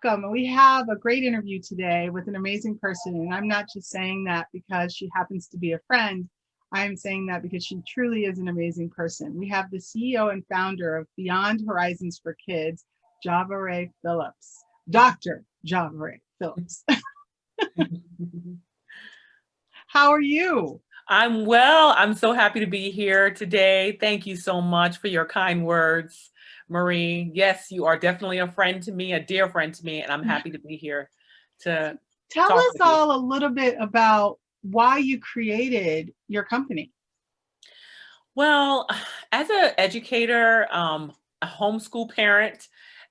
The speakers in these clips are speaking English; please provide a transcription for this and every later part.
welcome. We have a great interview today with an amazing person. And I'm not just saying that because she happens to be a friend. I'm saying that because she truly is an amazing person. We have the CEO and founder of Beyond Horizons for Kids, Javare Phillips, Dr. Javare Phillips. How are you? I'm well. I'm so happy to be here today. Thank you so much for your kind words, Marie. Yes, you are definitely a friend to me, a dear friend to me, and I'm happy to be here to Tell talk us with you. all a little bit about why you created your company. Well, as an educator, a homeschool parent,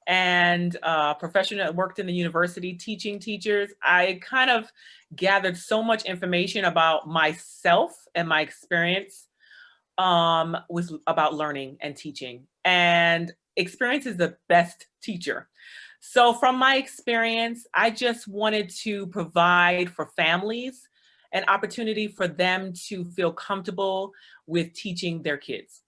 and a professional that worked in the university teaching teachers, I kind of gathered so much information about myself and my experience was about learning and teaching. And experience is the best teacher. So from my experience, I just wanted to provide for families an opportunity for them to feel comfortable with teaching their kids.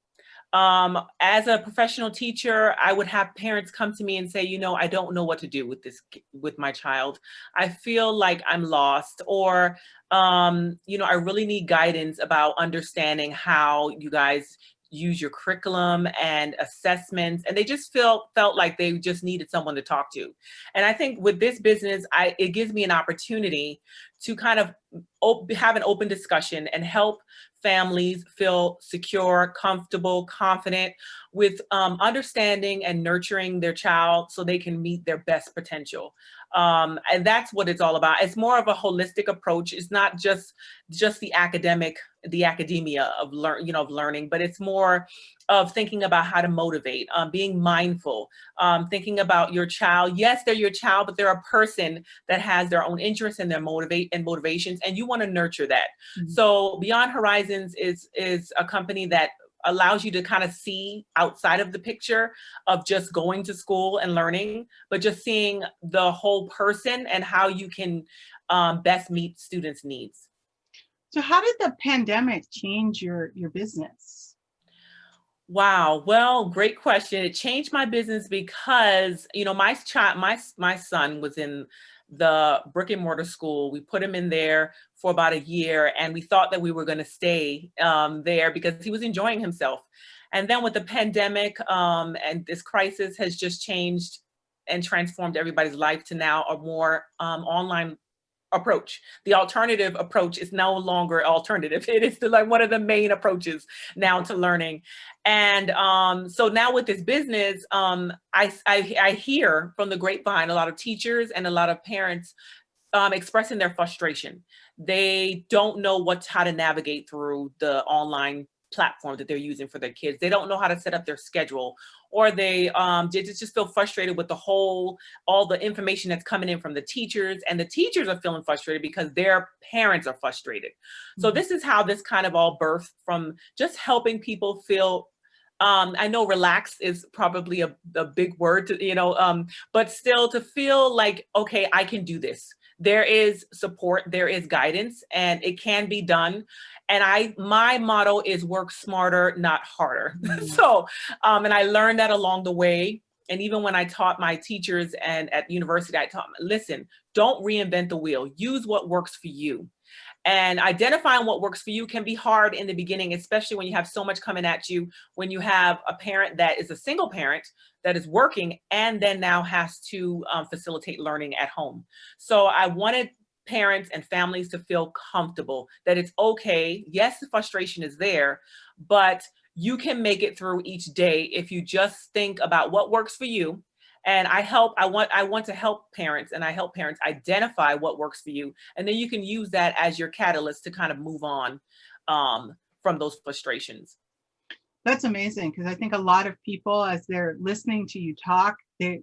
As a professional teacher, I would have parents come to me and say, I don't know what to do with with my child. I feel like I'm lost, or, I really need guidance about understanding how you guys use your curriculum and assessments. And they just felt like they just needed someone to talk to. And I think with this business, it gives me an opportunity to kind of have an open discussion and help families feel secure, comfortable, confident with understanding and nurturing their child so they can meet their best potential. And that's what it's all about. It's more of a holistic approach. It's not just the academia of learning, but it's more of thinking about how to motivate, being mindful, thinking about your child. Yes, they're your child, but they're a person that has their own interests and their motivations, and you want to nurture that. Mm-hmm. So Beyond Horizons is a company that allows you to kind of see outside of the picture of just going to school and learning, but just seeing the whole person and how you can best meet students' needs. So how did the pandemic change your business? Wow. Well, great question. It changed my business because, my son was in the brick and mortar school. We put him in there for about a year, and we thought that we were going to stay there because he was enjoying himself. And then with the pandemic and this crisis has just changed and transformed everybody's life to now a more online approach. The alternative approach is no longer alternative. It is one of the main approaches now to learning. And so now with this business, I hear from the grapevine a lot of teachers and a lot of parents expressing their frustration. They don't know how to navigate through the online platform that they're using for their kids. They don't know how to set up their schedule, or they just feel frustrated with all the information that's coming in from the teachers, and the teachers are feeling frustrated because their parents are frustrated. Mm-hmm. So this is how this kind of all birthed from just helping people feel I know relax is probably a big word to, but still to feel like, okay, I can do this. There is support, there is guidance, and it can be done. And my motto is work smarter, not harder. Mm-hmm. So, and I learned that along the way. And even when I taught my teachers and at university, I taught them, listen, don't reinvent the wheel. Use what works for you. And identifying what works for you can be hard in the beginning, especially when you have so much coming at you, when you have a parent that is a single parent that is working and then now has to facilitate learning at home. So I wanted parents and families to feel comfortable that it's okay. Yes, the frustration is there, but you can make it through each day if you just think about what works for you. And I want to help parents, and I help parents identify what works for you. And then you can use that as your catalyst to kind of move on from those frustrations. That's amazing, because I think a lot of people, as they're listening to you talk, they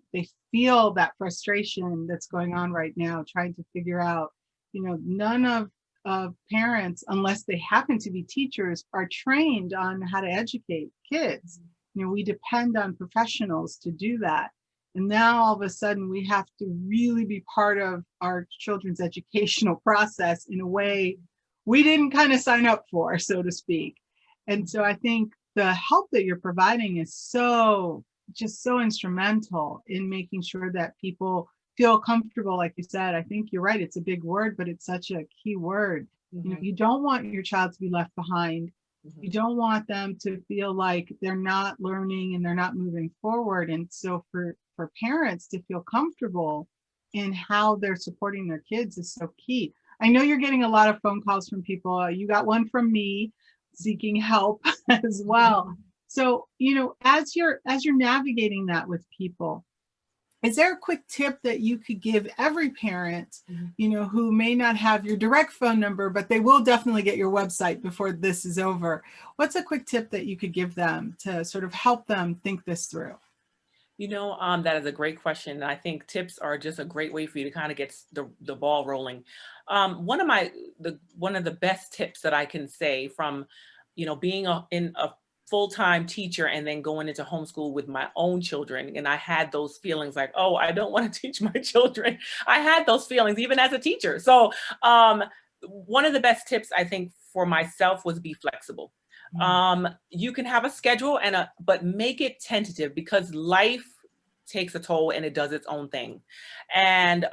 feel that frustration that's going on right now, trying to figure out, none of parents, unless they happen to be teachers, are trained on how to educate kids. We depend on professionals to do that. And now all of a sudden we have to really be part of our children's educational process in a way we didn't kind of sign up for, so to speak. And so I think the help that you're providing is so instrumental in making sure that people feel comfortable, like you said. I think you're right. It's a big word, but it's such a key word. You know, Mhm, you don't want your child to be left behind. You mhm. don't want them to feel like they're not learning and they're not moving forward. And so for parents to feel comfortable in how they're supporting their kids is so key. I know you're getting a lot of phone calls from people. You got one from me seeking help as well. So, you know, as you're navigating that with people, is there a quick tip that you could give every parent, Mhm. you know, who may not have your direct phone number, but they will definitely get your website before this is over? What's a quick tip that you could give them to sort of help them think this through? You know, that is a great question. And I think tips are just a great way for you to kind of get the ball rolling. One of the best tips that I can say from, being in a full-time teacher and then going into homeschool with my own children, and I had those feelings like, oh, I don't want to teach my children. I had those feelings even as a teacher. So, one of the best tips I think for myself was be flexible. Mm. You can have a schedule but make it tentative because life takes a toll and it does its own thing. And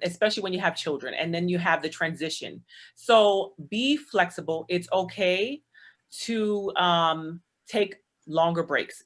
especially when you have children and then you have the transition. So be flexible. It's okay to take longer breaks.